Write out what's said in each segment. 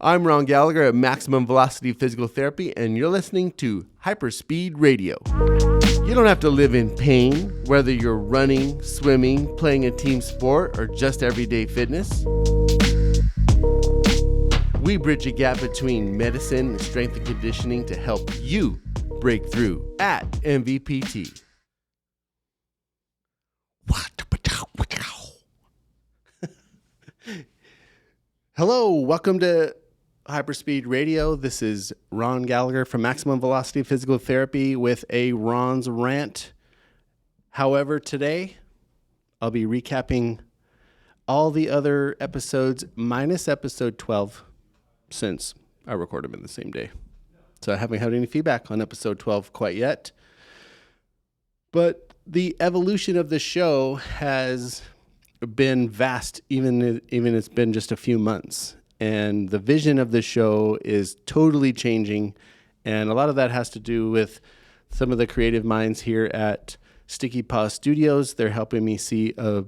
I'm Ron Gallagher at Maximum Velocity Physical Therapy, and you're listening to Hyperspeed Radio. You don't have to live in pain, whether you're running, swimming, playing a team sport, or just everyday fitness. We bridge a gap between medicine and strength and conditioning to help you break through at MVPT. Hello, welcome to Hyperspeed Radio. This is Ron Gallagher from Maximum Velocity Physical Therapy with a Ron's Rant. However, today I'll be recapping all the other episodes minus episode 12 since I recorded them in the same day. So I haven't had any feedback on episode 12 quite yet. But the evolution of the show has been vast, even it's been just a few months. And the vision of the show is totally changing. And a lot of that has to do with some of the creative minds here at Sticky Paw Studios. They're helping me see a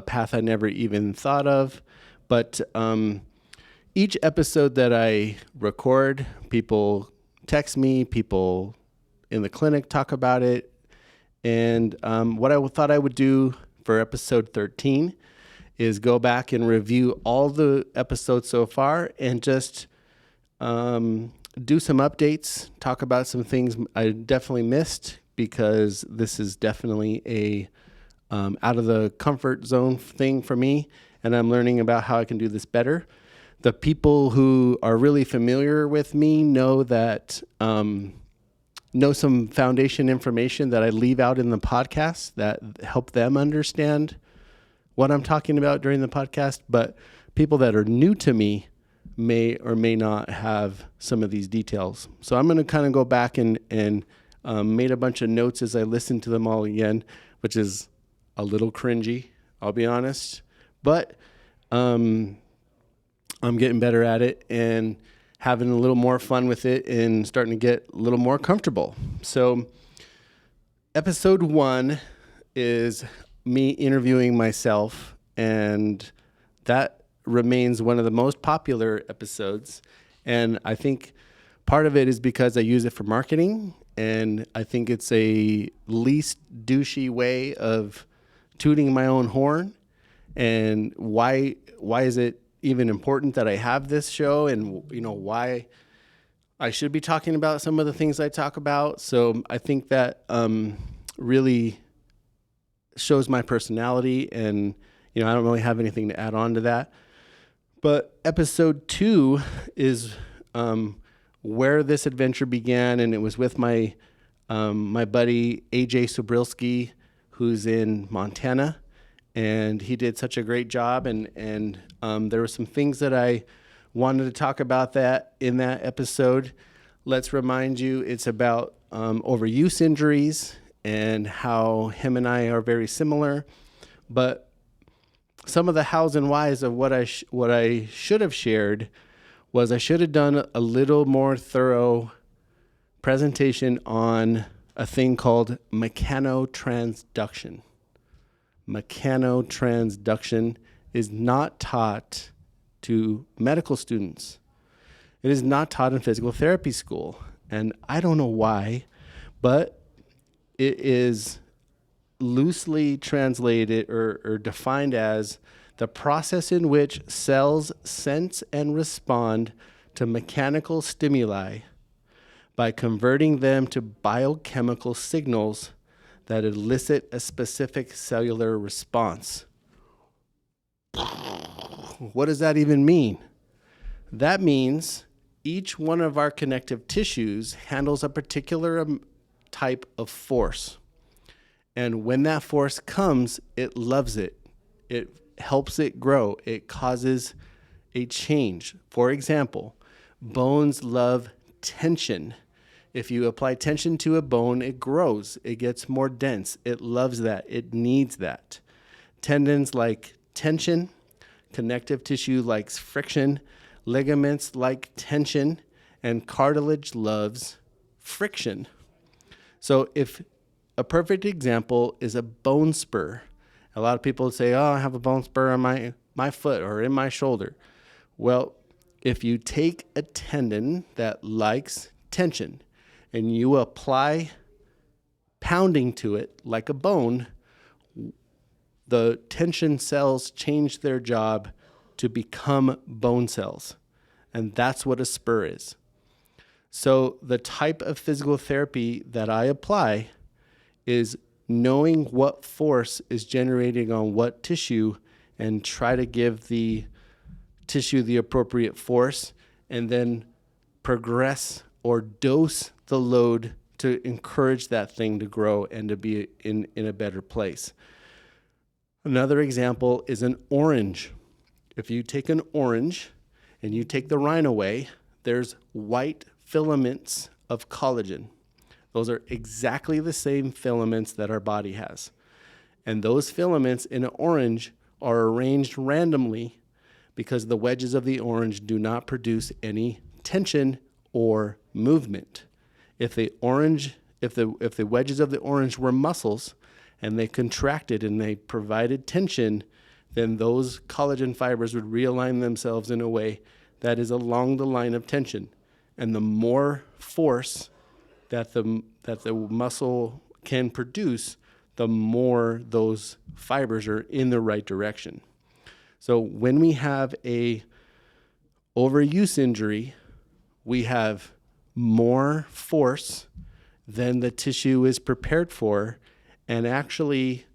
path I never even thought of. But each episode that I record, people text me, people in the clinic talk about it. And what I thought I would do for episode 13 is go back and review all the episodes so far and just do some updates, talk about some things I definitely missed, because this is definitely a out of the comfort zone thing for me, and I'm learning about how I can do this better. The people who are really familiar with me know that know some foundation information that I leave out in the podcast that help them understand what I'm talking about during the podcast, but people that are new to me may or may not have some of these details. So I'm going to kind of go back and made a bunch of notes as I listened to them all again, which is a little cringy, I'll be honest, but I'm getting better at it and having a little more fun with it and starting to get a little more comfortable. So episode 1 is me interviewing myself, and that remains one of the most popular episodes. And I think part of it is because I use it for marketing, and I think it's a least douchey way of tooting my own horn. And why is it even important that I have this show, and why I should be talking about some of the things I talk about. So I think that really shows my personality, and I don't really have anything to add on to that. But episode 2 is where this adventure began, and it was with my my buddy AJ Sobrilski, who's in Montana, and he did such a great job. And there were some things that I wanted to talk about that in that episode. Let's remind you, it's about overuse injuries and how him and I are very similar. But some of the hows and whys of what I should have shared was I should have done a little more thorough presentation on a thing called mechanotransduction. Mechanotransduction is not taught to medical students. It is not taught in physical therapy school. And I don't know why, but it is loosely translated or defined as the process in which cells sense and respond to mechanical stimuli by converting them to biochemical signals that elicit a specific cellular response. What does that even mean? That means each one of our connective tissues handles a particular type of force. And when that force comes, it loves it. It helps it grow. It causes a change. For example, bones love tension. If you apply tension to a bone, it grows. It gets more dense. It loves that. It needs that. Tendons like tension. Connective tissue likes friction. Ligaments like tension. And cartilage loves friction. So if a perfect example is a bone spur. A lot of people say, oh, I have a bone spur on my foot or in my shoulder. Well, if you take a tendon that likes tension and you apply pounding to it like a bone, the tension cells change their job to become bone cells. And that's what a spur is. So the type of physical therapy that I apply is knowing what force is generating on what tissue and try to give the tissue the appropriate force and then progress or dose the load to encourage that thing to grow and to be in a better place. Another example is an orange. If you take an orange and you take the rind away, there's white filaments of collagen. Those are exactly the same filaments that our body has. And those filaments in an orange are arranged randomly because the wedges of the orange do not produce any tension or movement. If the wedges of the orange were muscles and they contracted and they provided tension, then those collagen fibers would realign themselves in a way that is along the line of tension. And the more force that the muscle can produce, the more those fibers are in the right direction. So when we have a overuse injury, we have more force than the tissue is prepared for. And actually,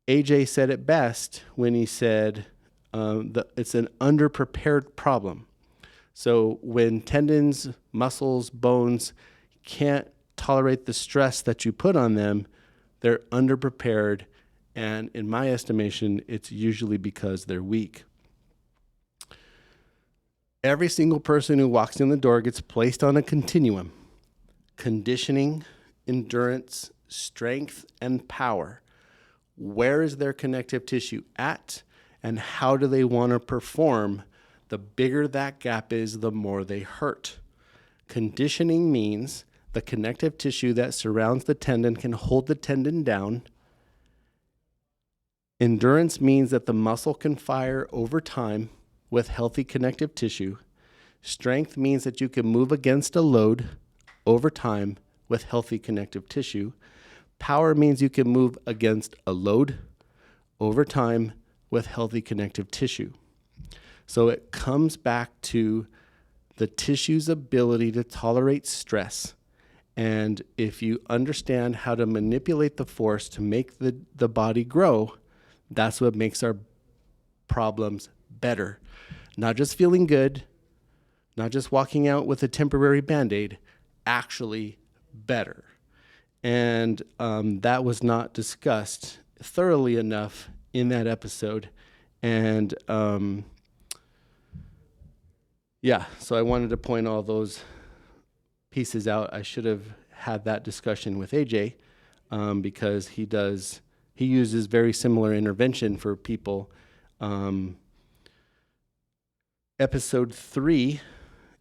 AJ said it best when he said it's an underprepared problem. So when tendons, muscles, bones can't tolerate the stress that you put on them, they're underprepared. And in my estimation, it's usually because they're weak. Every single person who walks in the door gets placed on a continuum: conditioning, endurance, strength, and power. Where is their connective tissue at, and how do they want to perform? The bigger that gap is, the more they hurt. Conditioning means the connective tissue that surrounds the tendon can hold the tendon down. Endurance means that the muscle can fire over time with healthy connective tissue. Strength means that you can move against a load over time with healthy connective tissue. Power means you can move against a load over time with healthy connective tissue. So it comes back to the tissue's ability to tolerate stress. And if you understand how to manipulate the force to make the body grow, that's what makes our problems better. Not just feeling good, not just walking out with a temporary Band-Aid, actually better. And that was not discussed thoroughly enough in that episode. And so I wanted to point all those pieces out. I should have had that discussion with AJ because he uses very similar intervention for people. Episode 3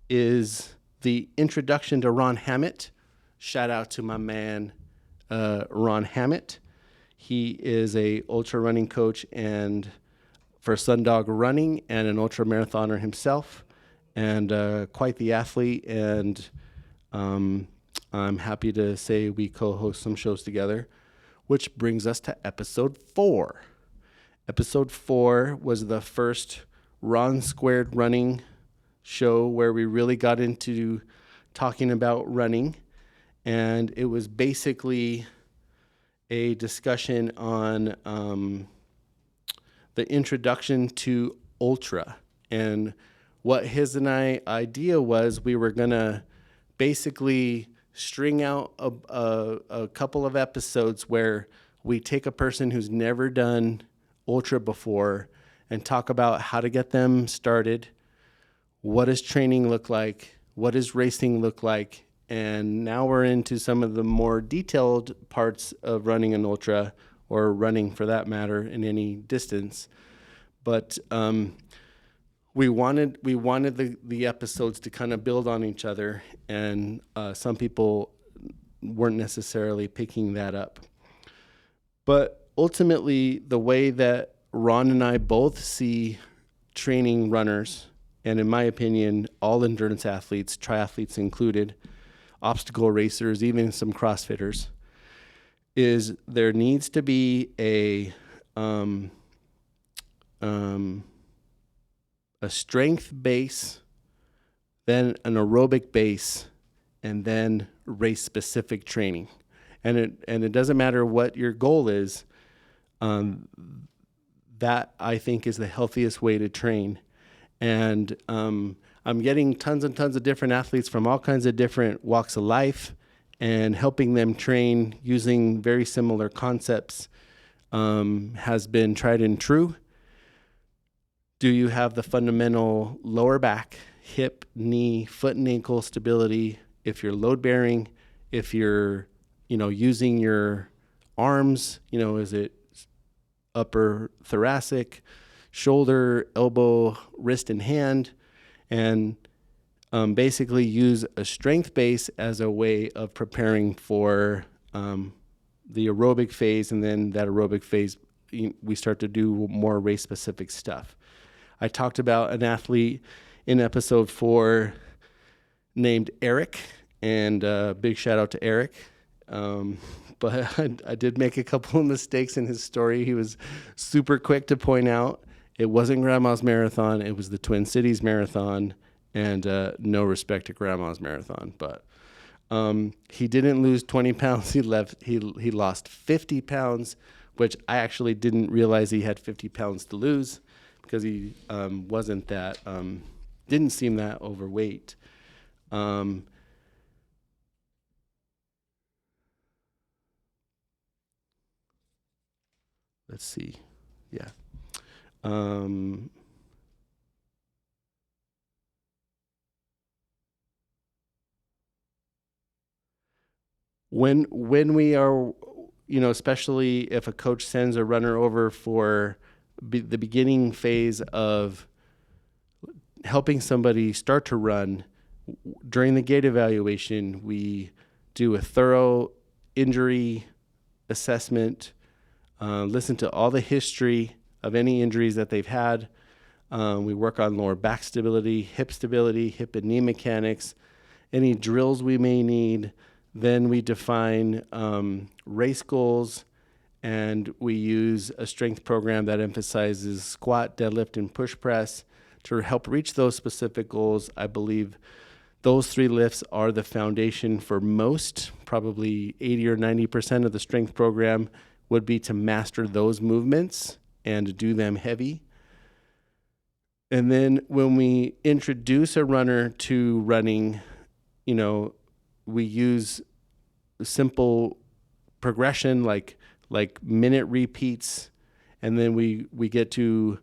is the introduction to Ron Hammett. Shout out to my man, Ron Hammett. He is a ultra running coach and for Sundog Running and an ultra marathoner himself, and quite the athlete. And I'm happy to say we co-host some shows together, which brings us to episode 4. Episode 4 was the first Ron Squared Running show where we really got into talking about running. And it was basically a discussion on the introduction to ultra. And what his and I idea was, we were going to basically string out a couple of episodes where we take a person who's never done ultra before and talk about how to get them started. What does training look like? What does racing look like? And now we're into some of the more detailed parts of running an ultra, or running for that matter in any distance. But we wanted the episodes to kind of build on each other, and some people weren't necessarily picking that up. But ultimately, the way that Ron and I both see training runners and in my opinion, all endurance athletes, triathletes included, obstacle racers, even some CrossFitters, is there needs to be a strength base, then an aerobic base, and then race-specific training. And it doesn't matter what your goal is. That I think is the healthiest way to train. And I'm getting tons and tons of different athletes from all kinds of different walks of life and helping them train using very similar concepts has been tried and true. Do you have the fundamental lower back, hip, knee, foot and ankle stability? If you're load bearing, if you're, using your arms, is it upper thoracic, shoulder, elbow, wrist, and hand, and basically use a strength base as a way of preparing for the aerobic phase, and then that aerobic phase, we start to do more race-specific stuff. I talked about an athlete in episode 4 named Eric, and big shout out to Eric. But I did make a couple of mistakes in his story. He was super quick to point out it wasn't Grandma's Marathon, it was the Twin Cities Marathon, and no respect to Grandma's Marathon. But he didn't lose 20 pounds. He lost 50 pounds, which I actually didn't realize he had 50 pounds to lose because he wasn't that, didn't seem that overweight. Let's see. Yeah. When we are, especially if a coach sends a runner over for the beginning phase of helping somebody start to run, during the gait evaluation, we do a thorough injury assessment, listen to all the history of any injuries that they've had. We work on lower back stability, hip and knee mechanics, any drills we may need. Then we define race goals, and we use a strength program that emphasizes squat, deadlift, and push press to help reach those specific goals. I believe those 3 lifts are the foundation for most, probably 80 or 90% of the strength program would be to master those movements and to do them heavy. And then when we introduce a runner to running, we use simple progression like minute repeats, and then we get to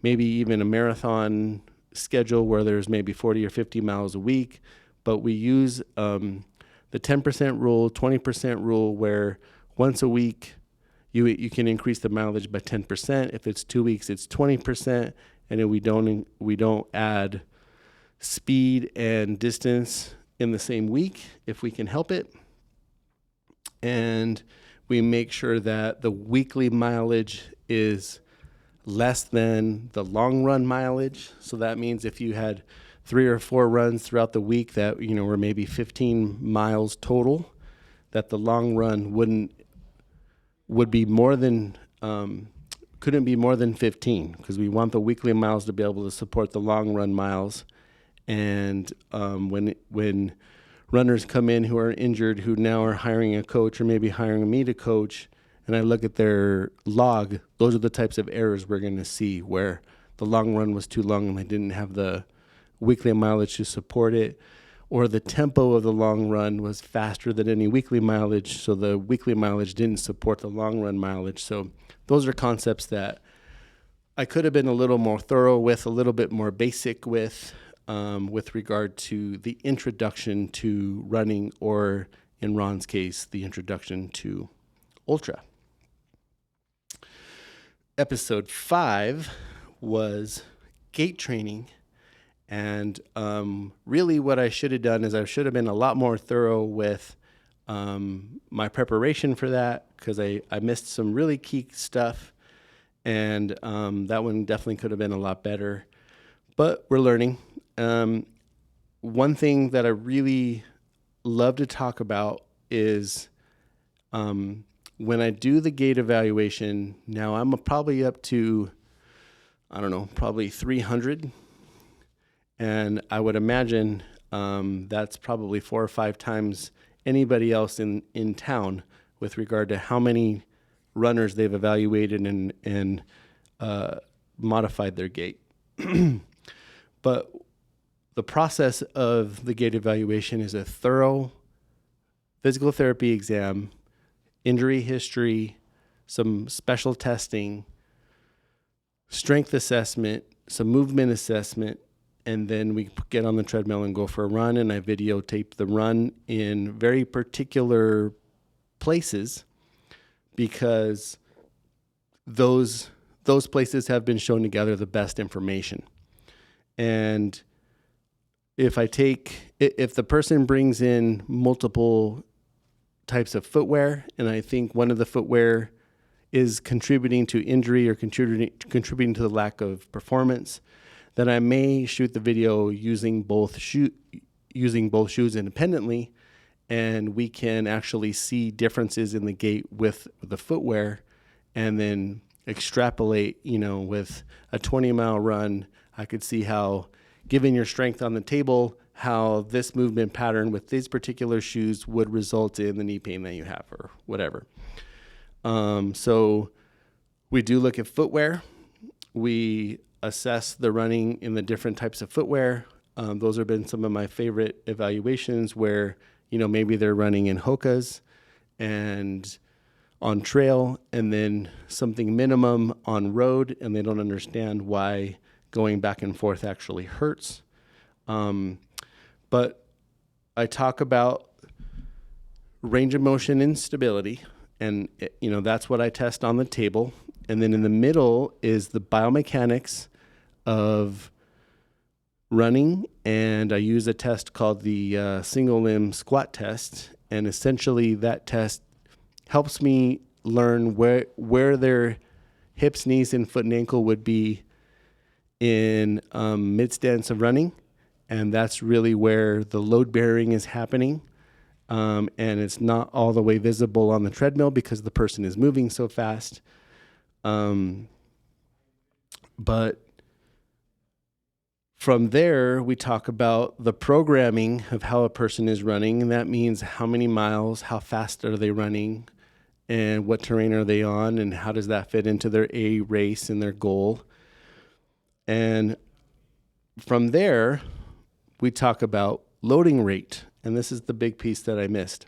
maybe even a marathon schedule where there's maybe 40 or 50 miles a week, but we use the 10% rule, 20% rule, where once a week you can increase the mileage by 10%. If it's 2 weeks, it's 20%, and then we don't add speed and distance in the same week if we can help it. And we make sure that the weekly mileage is less than the long run mileage. So that means if you had 3 or 4 runs throughout the week that, were maybe 15 miles total, that the long run couldn't be more than 15, because we want the weekly miles to be able to support the long run miles. And when runners come in who are injured, who now are hiring a coach or maybe hiring me to coach, and I look at their log, those are the types of errors we're going to see, where the long run was too long and they didn't have the weekly mileage to support it, or the tempo of the long run was faster than any weekly mileage, so the weekly mileage didn't support the long run mileage. So those are concepts that I could have been a little more thorough with, a little bit more basic with regard to the introduction to running, or in Ron's case, the introduction to ultra. Episode 5 was gait training. And really what I should have done is I should have been a lot more thorough with my preparation for that, because I missed some really key stuff, and that one definitely could have been a lot better. but we're learning. One thing that I really love to talk about is when I do the gait evaluation. Now I'm probably up to, I don't know, probably 300. And I would imagine that's probably 4 or 5 times anybody else in town with regard to how many runners they've evaluated and modified their gait. But the process of the gait evaluation is a thorough physical therapy exam, injury history, some special testing, strength assessment, some movement assessment, and then we get on the treadmill and go for a run, and I videotape the run in very particular places because those places have been shown to gather the best information. And if the person brings in multiple types of footwear, and I think one of the footwear is contributing to injury or contributing to the lack of performance, then I may shoot the video using both shoes independently, and we can actually see differences in the gait with the footwear, and then extrapolate, with a 20-mile run, I could see how, given your strength on the table, how this movement pattern with these particular shoes would result in the knee pain that you have or whatever. So we do look at footwear. We assess the running in the different types of footwear. Those have been some of my favorite evaluations where, maybe they're running in Hokas and on trail, and then something minimum on road, and they don't understand why going back and forth actually hurts. But I talk about range of motion and stability, and that's what I test on the table. And then in the middle is the biomechanics of running, and I use a test called the single limb squat test, and essentially that test helps me learn where their hips, knees, and foot and ankle would be in mid stance of running, and that's really where the load bearing is happening, and it's not all the way visible on the treadmill because the person is moving so fast. But from there, we talk about the programming of how a person is running, and that means how many miles, how fast are they running, and what terrain are they on, and how does that fit into their A race and their goal. And from there, we talk about loading rate, and this is the big piece that I missed.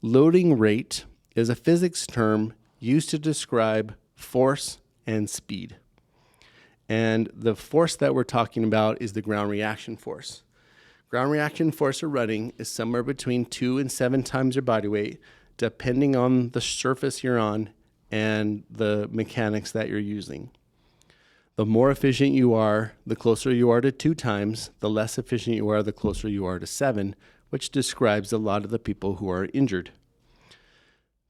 Loading rate is a physics term used to describe force and speed. And the force that we're talking about is the ground reaction force. Ground reaction force of running is somewhere between 2 and 7 times your body weight, depending on the surface you're on and the mechanics that you're using. The more efficient you are, the closer you are to 2 times. The less efficient you are, the closer you are to 7, which describes a lot of the people who are injured.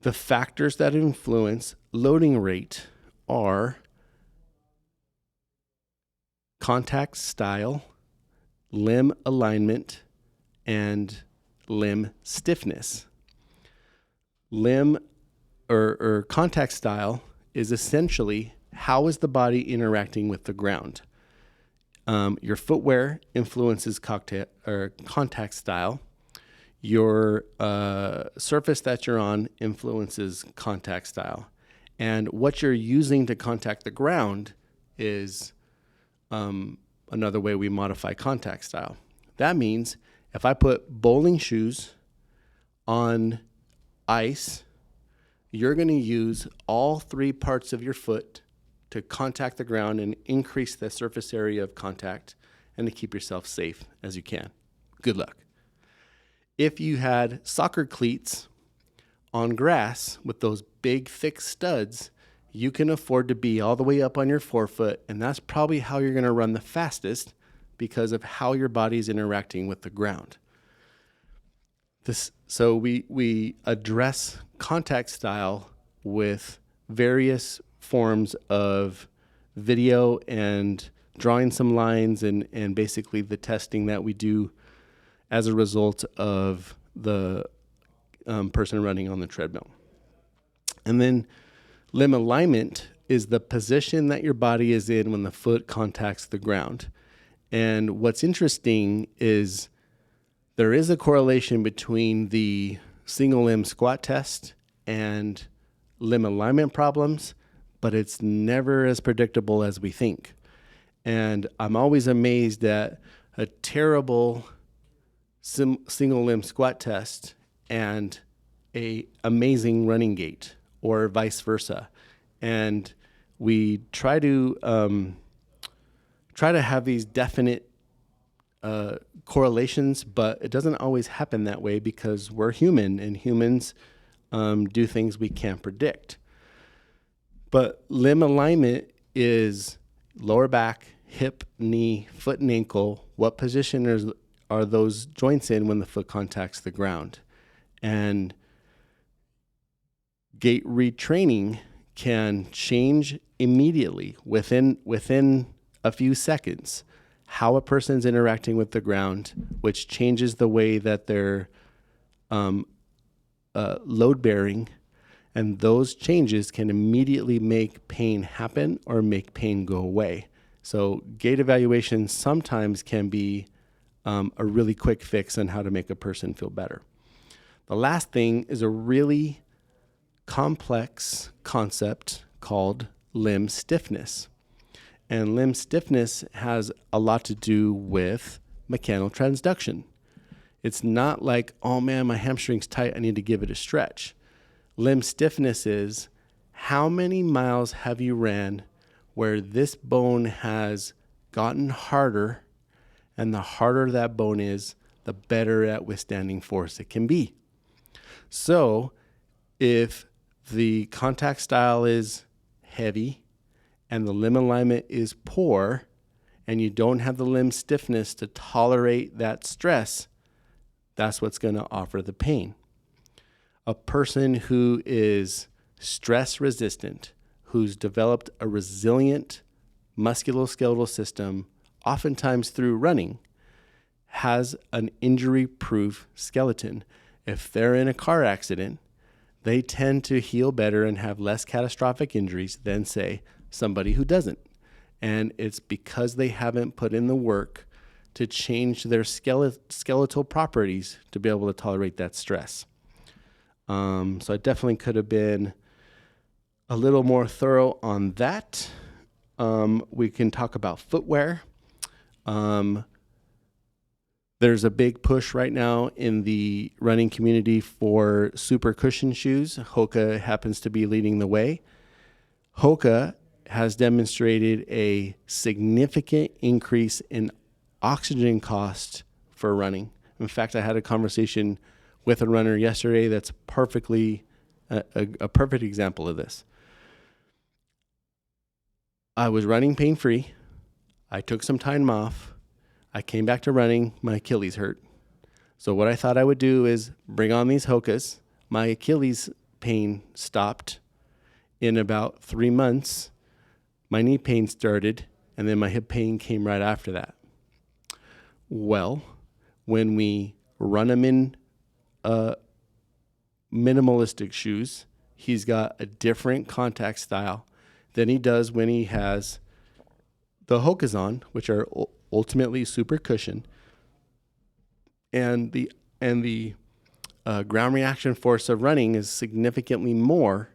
The factors that influence loading rate are contact style, limb alignment, and limb stiffness. Limb or contact style is essentially how is the body interacting with the ground. Your footwear influences contact style. Your surface that you're on influences contact style. And what you're using to contact the ground is another way we modify contact style. That means if I put bowling shoes on ice, you're going to use all 3 parts of your foot to contact the ground and increase the surface area of contact and to keep yourself safe as you can. Good luck. If you had soccer cleats on grass with those big, thick studs, you can afford to be all the way up on your forefoot, and that's probably how you're going to run the fastest because of how your body's interacting with the ground. So we address contact style with various forms of video and drawing some lines and basically the testing that we do as a result of the person running on the treadmill. And then limb alignment is the position that your body is in when the foot contacts the ground. And what's interesting is there is a correlation between the single limb squat test and limb alignment problems, but it's never as predictable as we think. And I'm always amazed at a terrible single limb squat test and a amazing running gait, or vice versa. And we try to have these definite correlations, but it doesn't always happen that way because we're human, and humans do things we can't predict. But limb alignment is lower back, hip, knee, foot, and ankle. What position are those joints in when the foot contacts the ground? And gait retraining can change immediately within a few seconds how a person's interacting with the ground, which changes the way that they're load bearing, and those changes can immediately make pain happen or make pain go away. So gait evaluation sometimes can be a really quick fix on how to make a person feel better. The last thing is a really complex concept called limb stiffness. And limb stiffness has a lot to do with mechanical transduction. It's not like, oh man, my hamstring's tight, I need to give it a stretch. Limb stiffness is how many miles have you ran where this bone has gotten harder, and the harder that bone is, the better at withstanding force it can be. So if the contact style is heavy and the limb alignment is poor, and you don't have the limb stiffness to tolerate that stress, that's what's going to offer the pain. A person who is stress resistant, who's developed a resilient musculoskeletal system, oftentimes through running, has an injury-proof skeleton. If they're in a car accident, they tend to heal better and have less catastrophic injuries than, say, somebody who doesn't. And it's because they haven't put in the work to change their skeletal properties to be able to tolerate that stress. So I definitely could have been a little more thorough on that. We can talk about footwear. There's a big push right now in the running community for super cushion shoes. Hoka happens to be leading the way. Hoka has demonstrated a significant increase in oxygen cost for running. In fact, I had a conversation with a runner yesterday that's perfectly a perfect example of this. I was running pain-free. I took some time off. I came back to running. My Achilles hurt. So what I thought I would do is bring on these Hokas. My Achilles pain stopped in about 3 months. My knee pain started, and then my hip pain came right after that. Well, when we run him in minimalistic shoes, he's got a different contact style than he does when he has the Hokas on, which are ultimately super cushion, and the ground reaction force of running is significantly more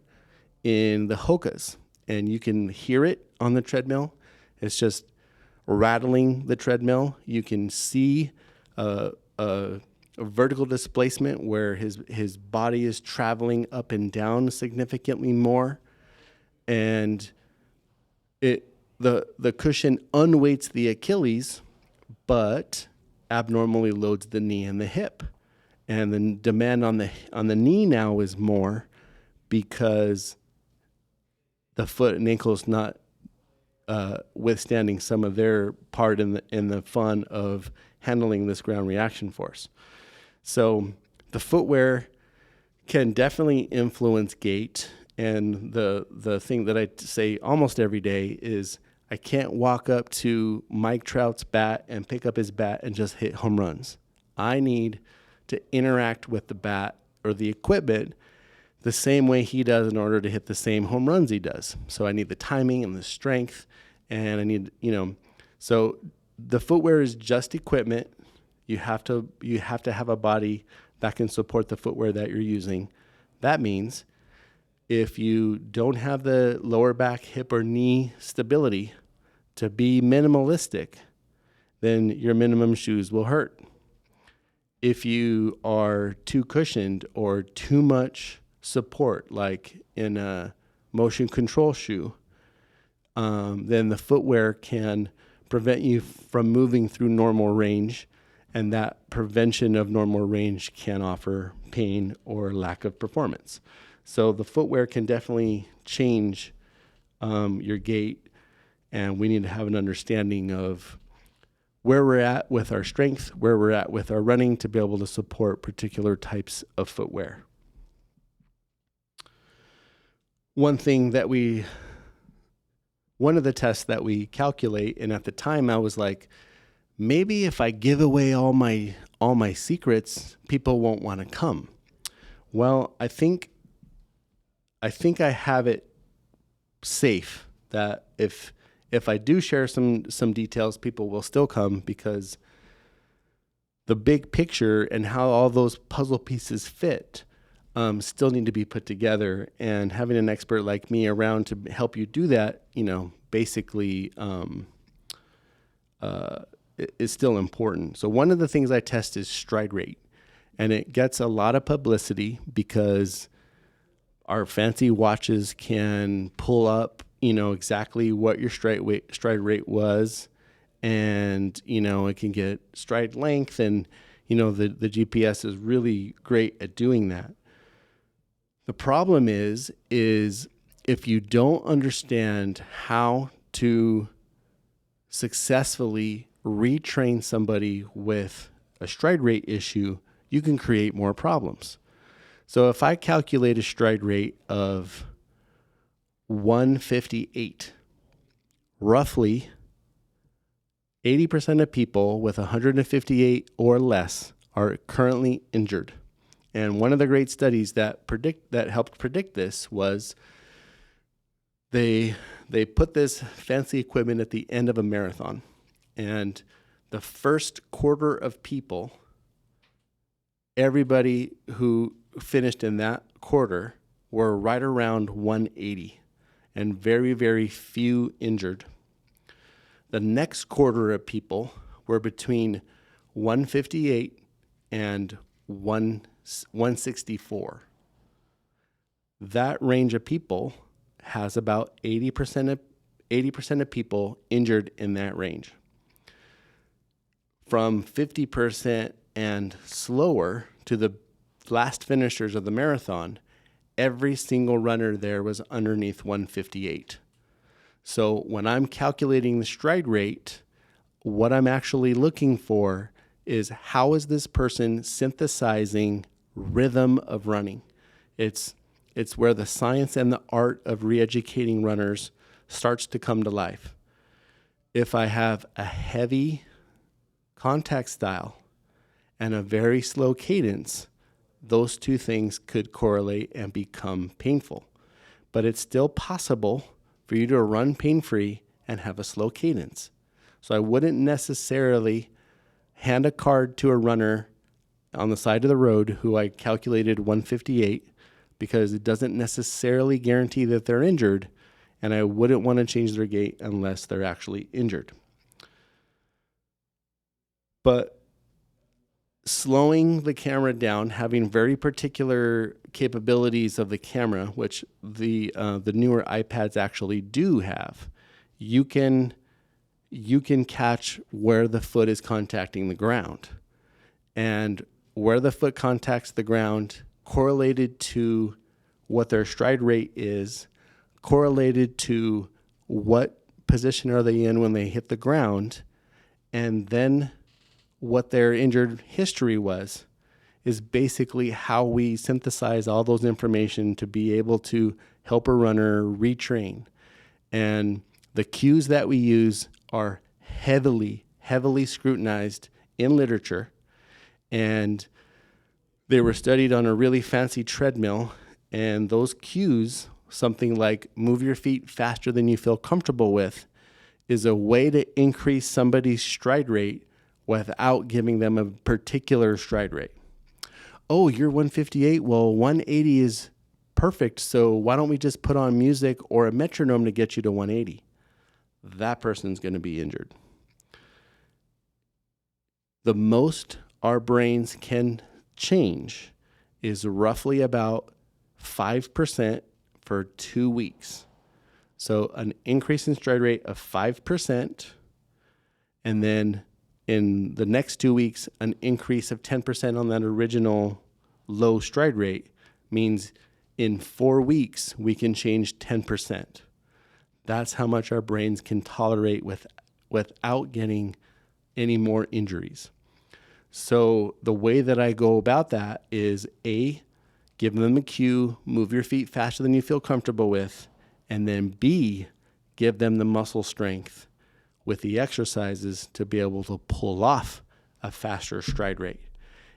in the Hokas, and you can hear it on the treadmill. It's just rattling the treadmill. You can see a vertical displacement where his body is traveling up and down significantly more, and the cushion unweights the Achilles, but abnormally loads the knee and the hip. And the demand on the knee now is more because the foot and ankle is not withstanding some of their part in the fun of handling this ground reaction force. So the footwear can definitely influence gait. And the thing that I say almost every day is I can't walk up to Mike Trout's bat and pick up his bat and just hit home runs. I need to interact with the bat or the equipment the same way he does in order to hit the same home runs he does. So I need the timing and the strength, and I need, so the footwear is just equipment. You have to have a body that can support the footwear that you're using. That means if you don't have the lower back, hip, or knee stability to be minimalistic, then your minimum shoes will hurt. If you are too cushioned or too much support, like in a motion control shoe, then the footwear can prevent you from moving through normal range, and that prevention of normal range can offer pain or lack of performance. So the footwear can definitely change your gait, and we need to have an understanding of where we're at with our strength, where we're at with our running to be able to support particular types of footwear. One of the tests that we calculate, and at the time I was like, maybe if I give away all my secrets, people won't want to come. Well, I think I have it safe that if I do share some details, people will still come, because the big picture and how all those puzzle pieces fit still need to be put together. And having an expert like me around to help you do that, basically is still important. So one of the things I test is stride rate, and it gets a lot of publicity because our fancy watches can pull up, exactly what your stride rate was, and it can get stride length, and the GPS is really great at doing that. The problem is if you don't understand how to successfully retrain somebody with a stride rate issue, you can create more problems. So if I calculate a stride rate of 158, roughly 80% of people with 158 or less are currently injured. And one of the great studies that helped predict this was they put this fancy equipment at the end of a marathon, and the first quarter of people, everybody who finished in that quarter were right around 180, and very, very few injured. The next quarter of people were between 158 and 164. That range of people has about 80% of people injured in that range. From 50% and slower to the last finishers of the marathon, every single runner there was underneath 158. So when I'm calculating the stride rate, what I'm actually looking for is how is this person synthesizing rhythm of running. It's where the science and the art of re-educating runners starts to come to life. If I have a heavy contact style and a very slow cadence, those two things could correlate and become painful. But it's still possible for you to run pain-free and have a slow cadence. So I wouldn't necessarily hand a card to a runner on the side of the road who I calculated 158, because it doesn't necessarily guarantee that they're injured, and I wouldn't want to change their gait unless they're actually injured. But slowing the camera down, having very particular capabilities of the camera, which the newer iPads actually do have, you can catch where the foot is contacting the ground, and where the foot contacts the ground correlated to what their stride rate is, correlated to what position are they in when they hit the ground, and then what their injured history was, is basically how we synthesize all those information to be able to help a runner retrain. And The cues that we use are heavily scrutinized in literature, and they were studied on a really fancy treadmill, and those cues, something like move your feet faster than you feel comfortable with, is a way to increase somebody's stride rate without giving them a particular stride rate. Oh, you're 158. Well, 180 is perfect. So why don't we just put on music or a metronome to get you to 180? That person's going to be injured. The most our brains can change is roughly about 5% for 2 weeks. So an increase in stride rate of 5%, and then in the next 2 weeks, an increase of 10% on that original low stride rate means in 4 weeks, we can change 10%. That's how much our brains can tolerate without getting any more injuries. So the way that I go about that is A, give them a cue, move your feet faster than you feel comfortable with, and then B, give them the muscle strength with the exercises to be able to pull off a faster stride rate.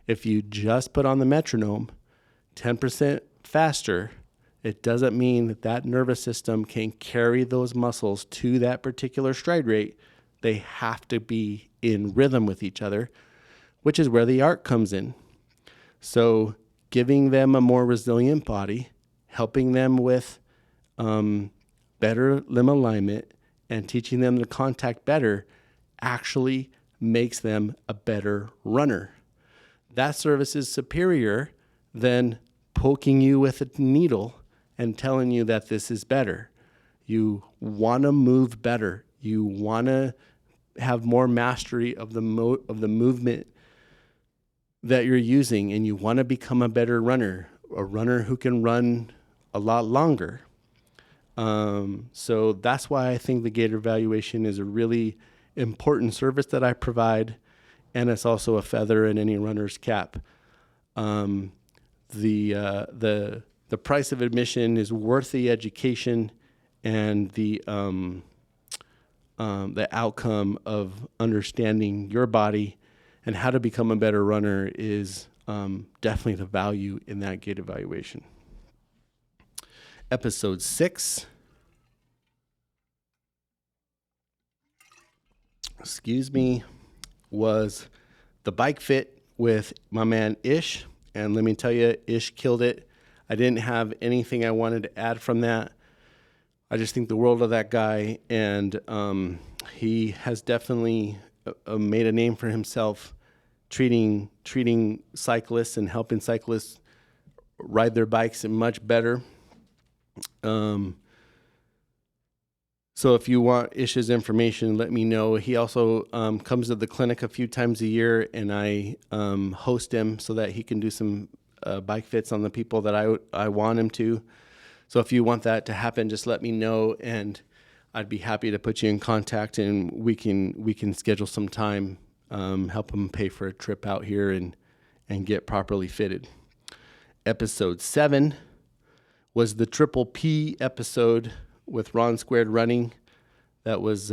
If you just put on the metronome 10% faster, it doesn't mean that that nervous system can carry those muscles to that particular stride rate. They have to be in rhythm with each other, which is where the art comes in. So giving them a more resilient body, helping them with better limb alignment, and teaching them to contact better actually makes them a better runner. That service is superior than poking you with a needle and telling you that this is better. You want to move better. You want to have more mastery of the movement that you're using, and you want to become a better runner, a runner who can run a lot longer. So that's why I think the gait evaluation is a really important service that I provide, and it's also a feather in any runner's cap. The price of admission is worth the education, and the outcome of understanding your body and how to become a better runner is definitely the value in that gait evaluation. Episode 6. Was the bike fit with my man Ish. And let me tell you, Ish killed it. I didn't have anything I wanted to add from that. I just think the world of that guy, and he has definitely made a name for himself treating cyclists and helping cyclists ride their bikes much better. So if you want Ish's information, let me know. He also comes to the clinic a few times a year, and I host him so that he can do some bike fits on the people that I want him to. So if you want that to happen, just let me know, and I'd be happy to put you in contact, and we can schedule some time, help him pay for a trip out here and get properly fitted. Episode 7 was the Triple P episode with Ron Squared Running. That was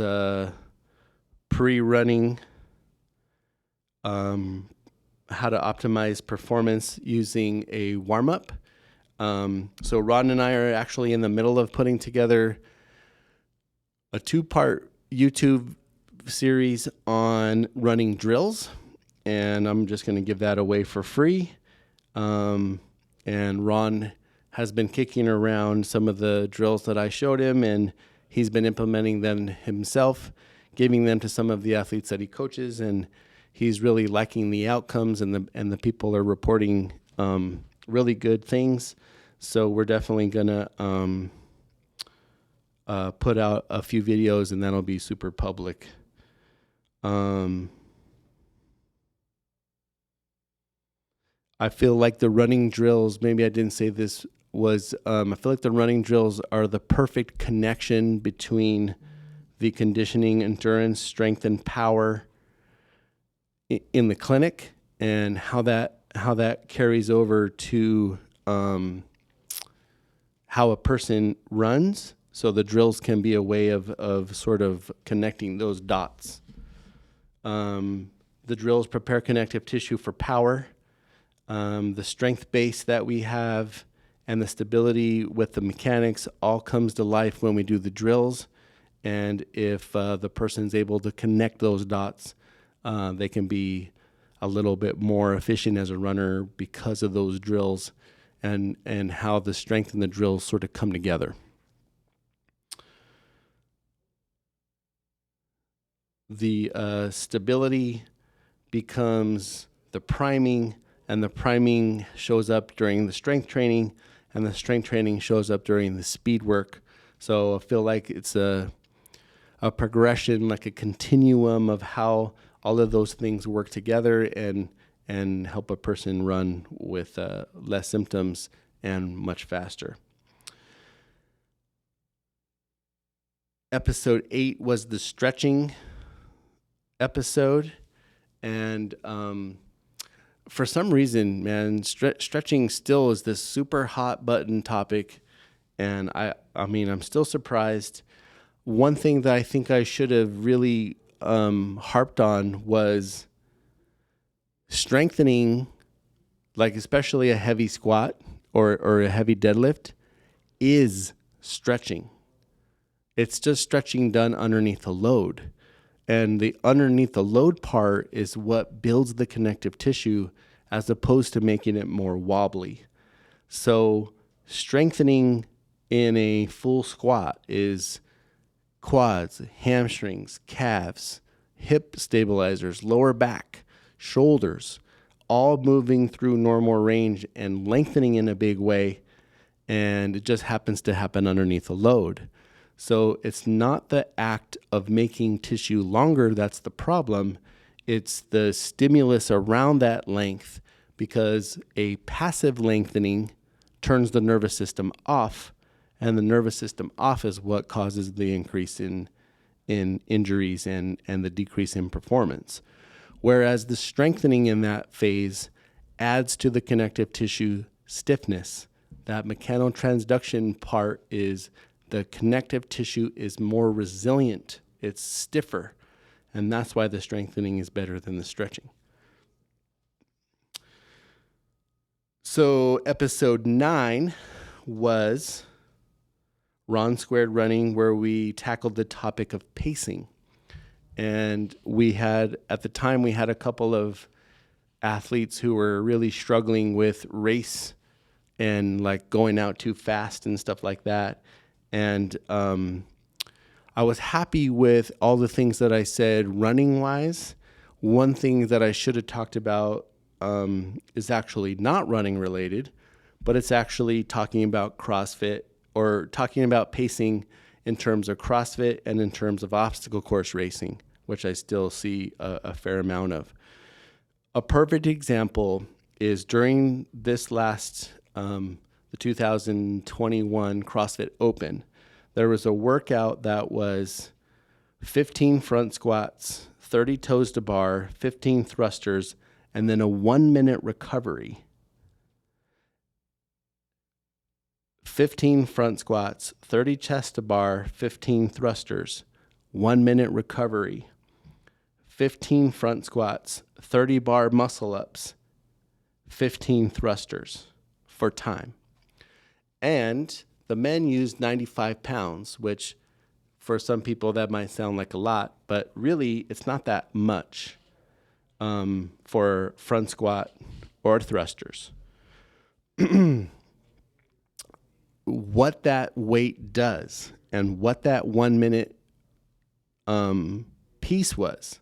pre-running, how to optimize performance using a warm-up. So Ron and I are actually in the middle of putting together a 2-part YouTube series on running drills, and I'm just going to give that away for free. And Ron has been kicking around some of the drills that I showed him, and he's been implementing them himself, giving them to some of the athletes that he coaches, and he's really liking the outcomes, and the people are reporting really good things. So we're definitely gonna put out a few videos, and that'll be super public. I feel like the running drills, maybe I didn't say this, I feel like the running drills are the perfect connection between the conditioning, endurance, strength, and power in the clinic, and how that carries over to how a person runs. So the drills can be a way of sort of connecting those dots. The drills prepare connective tissue for power. The strength base that we have and the stability with the mechanics all comes to life when we do the drills. And if the person's able to connect those dots, they can be a little bit more efficient as a runner because of those drills and how the strength and the drills sort of come together. The stability becomes the priming, and the priming shows up during the strength training, and the strength training shows up during the speed work. So I feel like it's a progression, like a continuum of how all of those things work together and help a person run with less symptoms and much faster. Episode 8 was the stretching episode, and for some reason, man, stretching still is this super hot button topic, and I mean, I'm still surprised. One thing that I think I should have really harped on was strengthening, like especially a heavy squat or a heavy deadlift, is stretching. It's just stretching done underneath a load. And the underneath the load part is what builds the connective tissue as opposed to making it more wobbly. So strengthening in a full squat is quads, hamstrings, calves, hip stabilizers, lower back, shoulders, all moving through normal range and lengthening in a big way. And it just happens to happen underneath a load. So it's not the act of making tissue longer that's the problem. It's the stimulus around that length, because a passive lengthening turns the nervous system off, and the nervous system off is what causes the increase in injuries and the decrease in performance. Whereas the strengthening in that phase adds to the connective tissue stiffness. That mechanotransduction part is the connective tissue is more resilient. It's stiffer. And that's why the strengthening is better than the stretching. So episode 9 was Ron Squared Running, where we tackled the topic of pacing. And at the time, we had a couple of athletes who were really struggling with race and like going out too fast and stuff like that. And I was happy with all the things that I said running-wise. One thing that I should have talked about is actually not running related, but it's actually talking about CrossFit, or talking about pacing in terms of CrossFit and in terms of obstacle course racing, which I still see a fair amount of. A perfect example is during this last the 2021 CrossFit Open, there was a workout that was 15 front squats, 30 toes to bar, 15 thrusters, and then a 1-minute recovery. 15 front squats, 30 chest to bar, 15 thrusters, 1-minute recovery. 15 front squats, 30 bar muscle ups, 15 thrusters for time. And the men used 95 pounds, which for some people that might sound like a lot, but really it's not that much for front squat or thrusters. What that weight does and what that 1-minute piece was,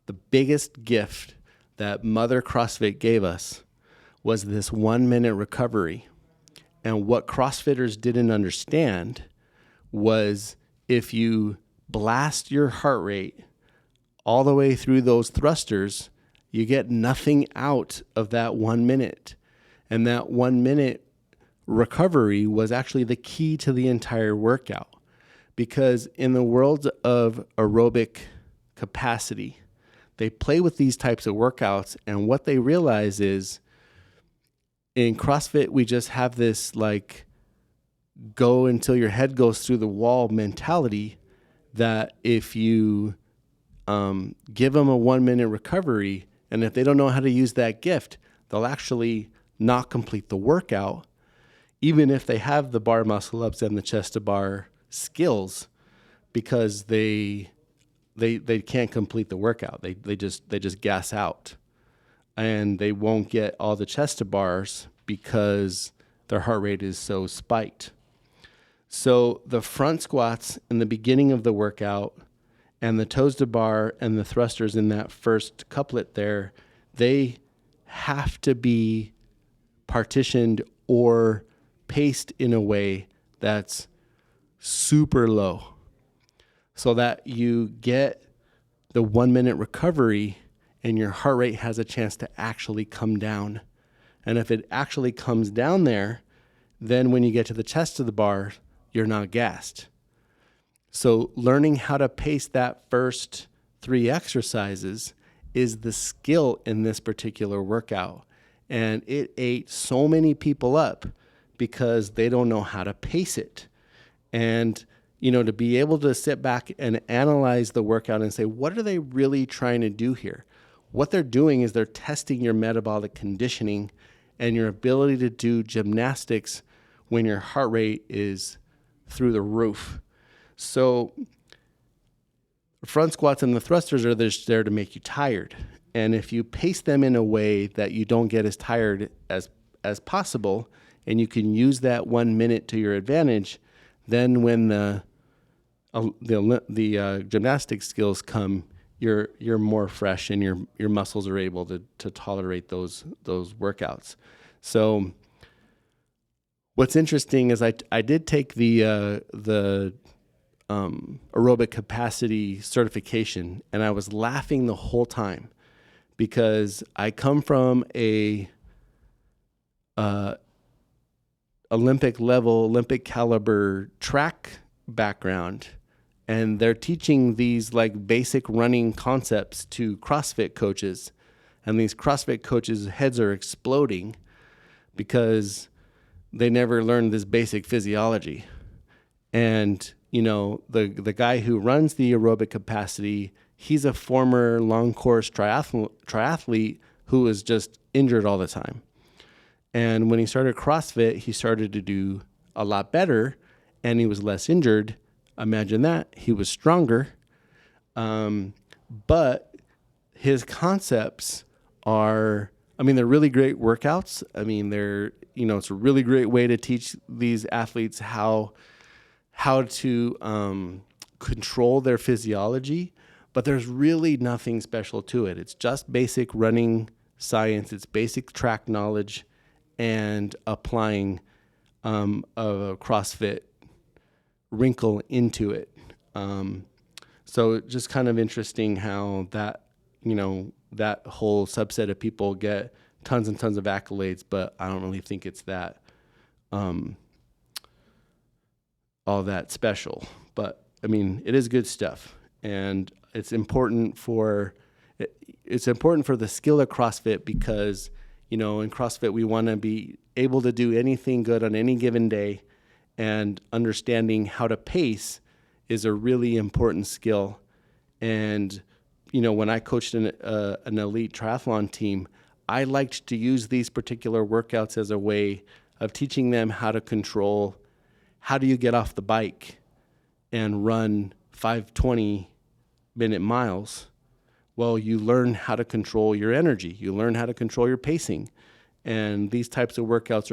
the biggest gift that Mother CrossFit gave us was this 1-minute recovery. And what CrossFitters didn't understand was if you blast your heart rate all the way through those thrusters, you get nothing out of that 1 minute. And that 1 minute recovery was actually the key to the entire workout. Because in the world of aerobic capacity, they play with these types of workouts, and what they realize is in CrossFit, we just have this like go until your head goes through the wall mentality, that if you give them a 1 minute recovery, and if they don't know how to use that gift, they'll actually not complete the workout, even if they have the bar muscle ups and the chest to bar skills, because they can't complete the workout. They just gas out, and they won't get all the chest to bars because their heart rate is so spiked. So the front squats in the beginning of the workout and the toes to bar and the thrusters in that first couplet there, they have to be partitioned or paced in a way that's super low, so that you get the 1 minute recovery and your heart rate has a chance to actually come down. And if it actually comes down there, then when you get to the chest of the bar, you're not gassed. So learning how to pace that first 3 exercises is the skill in this particular workout. And it ate so many people up because they don't know how to pace it. And, to be able to sit back and analyze the workout and say, what are they really trying to do here? What they're doing is they're testing your metabolic conditioning and your ability to do gymnastics when your heart rate is through the roof. So front squats and the thrusters are just there to make you tired. And if you pace them in a way that you don't get as tired as possible, and you can use that 1 minute to your advantage, then when the gymnastic skills come, you're more fresh and your muscles are able to tolerate those workouts. So what's interesting is I did take the aerobic capacity certification, and I was laughing the whole time because I come from a Olympic caliber track background, and they're teaching these like basic running concepts to CrossFit coaches, and these CrossFit coaches' heads are exploding because they never learned this basic physiology. And the guy who runs the aerobic capacity, he's a former long course triathlete who was just injured all the time. And when he started CrossFit, he started to do a lot better, and he was less injured. Imagine that. He was stronger. But his concepts are, they're really great workouts. It's a really great way to teach these athletes how to control their physiology, but there's really nothing special to it. It's just basic running science. It's basic track knowledge and applying a CrossFit wrinkle into it. So just kind of interesting how that whole subset of people get tons and tons of accolades, but I don't really think it's that all that special. But it is good stuff, and it's important for the skill of CrossFit because in CrossFit we want to be able to do anything good on any given day, and understanding how to pace is a really important skill. And when I coached an elite triathlon team, I liked to use these particular workouts as a way of teaching them how to control. How do you get off the bike and run 5 20-minute miles? Well, you learn how to control your energy. You learn how to control your pacing. And these types of workouts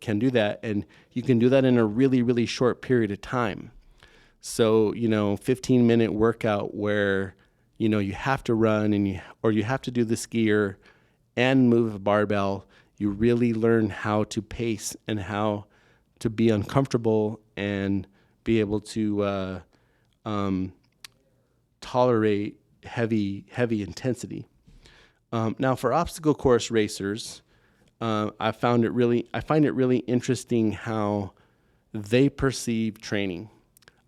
can do that. And you can do that in a really, really short period of time. So, 15-minute workout where, you have to run or you have to do the skier and move a barbell. You really learn how to pace and how to be uncomfortable and be able to tolerate heavy intensity. Now, for obstacle course racers, I find it really interesting how they perceive training.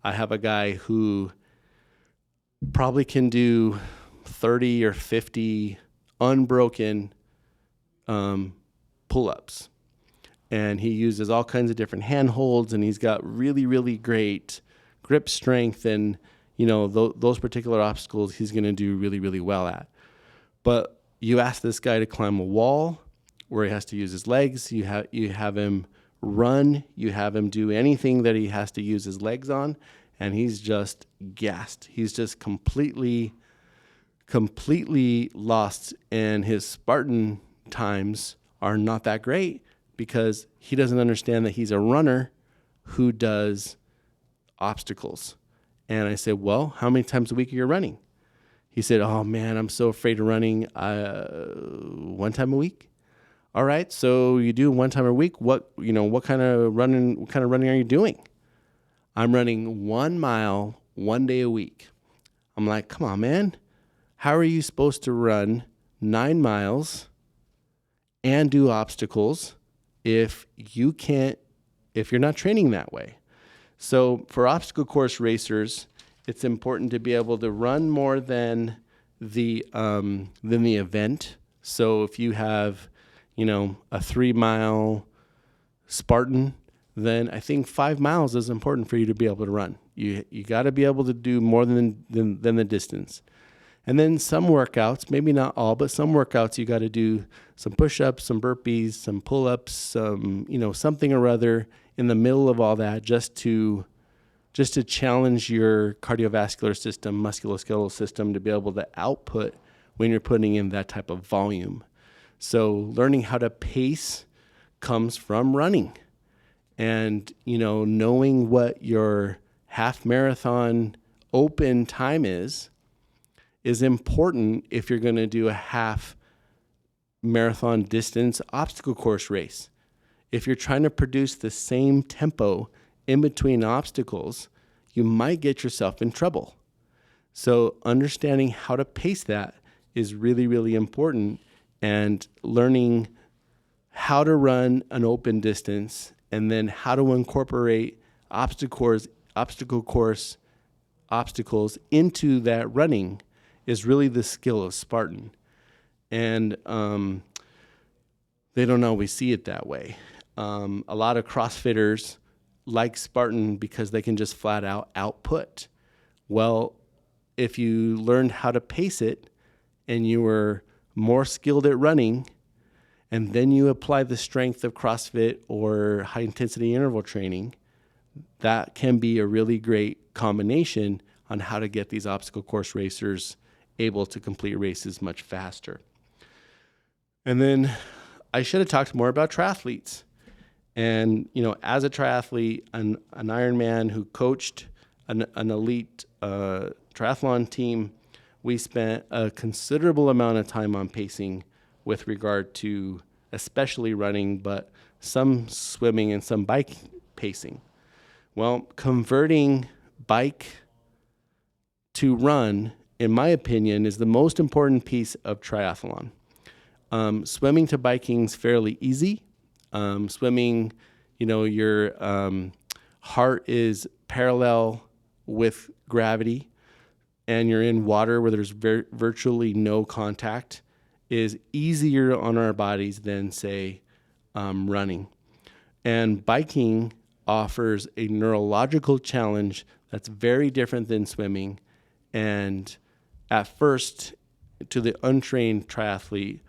I have a guy who probably can do 30 or 50 unbroken pull-ups. and he uses all kinds of different handholds, and he's got really, really great grip strength, and those particular obstacles he's going to do really, really well at. But you ask this guy to climb a wall where he has to use his legs, you have him run, you have him do anything that he has to use his legs on, and he's just gassed. He's just completely lost, and his Spartan times are not that great because he doesn't understand that he's a runner who does obstacles. And I said, well, how many times a week are you running? He said, oh man, I'm so afraid of running 1 time a week. All right, so you do 1 time a week. What kind of running are you doing? I'm running 1 mile 1 day a week. I'm like, come on, man. How are you supposed to run 9 miles and do obstacles if you're not training that way? So for obstacle course racers, it's important to be able to run more than the event. So if you have, a 3 mile Spartan, then I think 5 miles is important for you to be able to run. You got to be able to do more than the distance. And then some workouts, maybe not all, but some workouts you got to do some push-ups, some burpees, some pull-ups, some, something or other in the middle of all that just to challenge your cardiovascular system, musculoskeletal system to be able to output when you're putting in that type of volume. So learning how to pace comes from running. And, knowing what your half marathon open time is important if you're going to do a half marathon distance obstacle course race. If you're trying to produce the same tempo in between obstacles, you might get yourself in trouble. So understanding how to pace that is really, really important, and learning how to run an open distance and then how to incorporate obstacle course obstacles into that running is really the skill of Spartan. And they don't always see it that way. A lot of CrossFitters like Spartan because they can just flat out output. Well, if you learned how to pace it and you were more skilled at running, and then you apply the strength of CrossFit or high intensity interval training, that can be a really great combination on how to get these obstacle course racers able to complete races much faster. And then I should have talked more about triathletes. And, as a triathlete, an Ironman who coached an elite triathlon team, we spent a considerable amount of time on pacing with regard to especially running, but some swimming and some bike pacing. Well, converting bike to run, in my opinion, is the most important piece of triathlon. Swimming to biking is fairly easy. Swimming, your heart is parallel with gravity, and you're in water where there's virtually no contact, is easier on our bodies than, say, running. And biking offers a neurological challenge that's very different than swimming. And at first, to the untrained triathlete,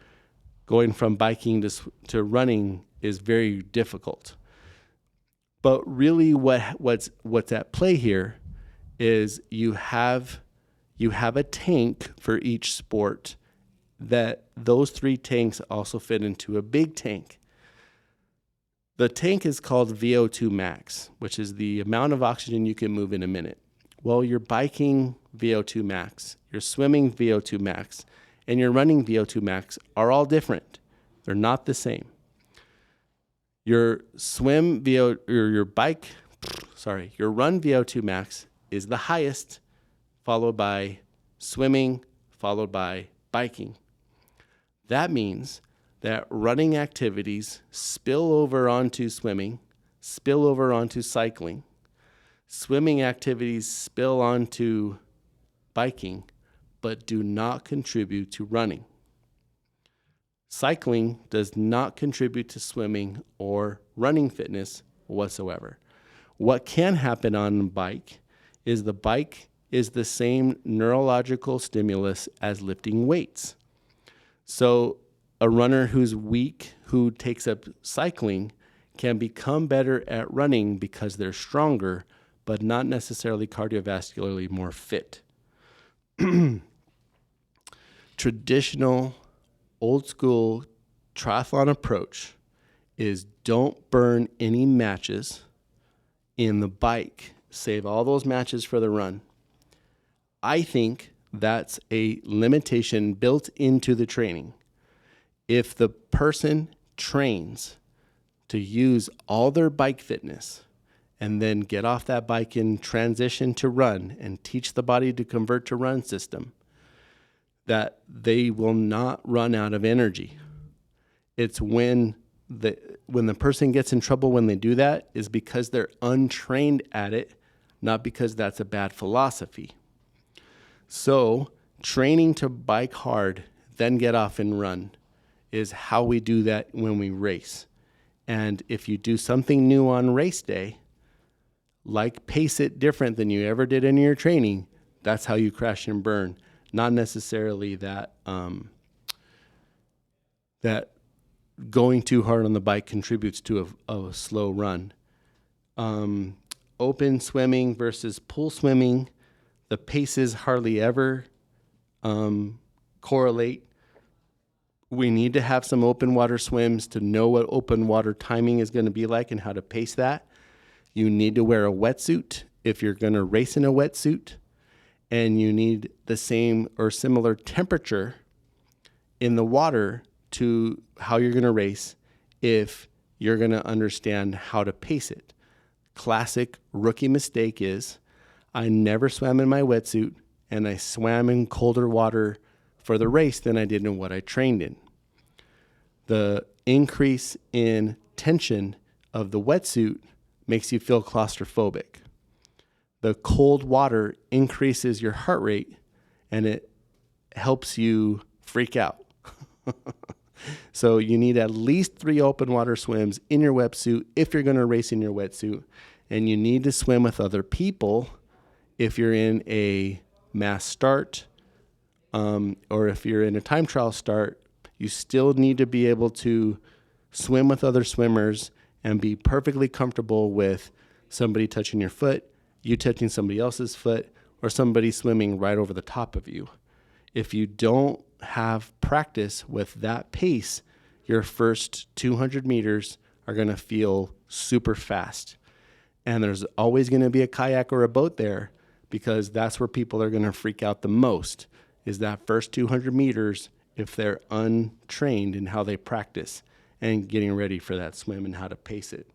going from biking to running is very difficult. But really what's at play here is you have a tank for each sport, that those 3 tanks also fit into a big tank. The tank is called VO2 max, which is the amount of oxygen you can move in a minute. Well, your biking VO2 max, your swimming VO2 max, and your running VO2 max are all different. They're not the same. Your run VO2 max is the highest, followed by swimming, followed by biking. That means that running activities spill over onto swimming, spill over onto cycling. Swimming activities spill onto biking, but do not contribute to running. Cycling does not contribute to swimming or running fitness whatsoever. What can happen on a bike is the bike is the same neurological stimulus as lifting weights. So a runner who's weak, who takes up cycling, can become better at running because they're stronger, but not necessarily cardiovascularly more fit. Traditional, old school triathlon approach is don't burn any matches in the bike. Save all those matches for the run. I think that's a limitation built into the training. If the person trains to use all their bike fitness and then get off that bike and transition to run and teach the body to convert to run system, that they will not run out of energy. It's when the person gets in trouble when they do that is because they're untrained at it, not because that's a bad philosophy. So training to bike hard, then get off and run is how we do that when we race. And if you do something new on race day, like pace it different than you ever did in your training, that's how you crash and burn. Not necessarily that that going too hard on the bike contributes to a slow run. Open swimming versus pool swimming, the paces hardly ever correlate. We need to have some open water swims to know what open water timing is going to be like and how to pace that. You need to wear a wetsuit if you're going to race in a wetsuit, and you need the same or similar temperature in the water to how you're going to race if you're going to understand how to pace it. Classic rookie mistake is I never swam in my wetsuit and I swam in colder water for the race than I did in what I trained in. The increase in tension of the wetsuit makes you feel claustrophobic. The cold water increases your heart rate and it helps you freak out. So you need at least 3 open water swims in your wetsuit if you're going to race in your wetsuit. And you need to swim with other people if you're in a mass start or if you're in a time trial start. You still need to be able to swim with other swimmers and be perfectly comfortable with somebody touching your foot, you touching somebody else's foot, or somebody swimming right over the top of you. If you don't have practice with that pace, your first 200 meters are going to feel super fast. And there's always going to be a kayak or a boat there because that's where people are going to freak out the most, is that first 200 meters if they're untrained in how they practice and getting ready for that swim and how to pace it.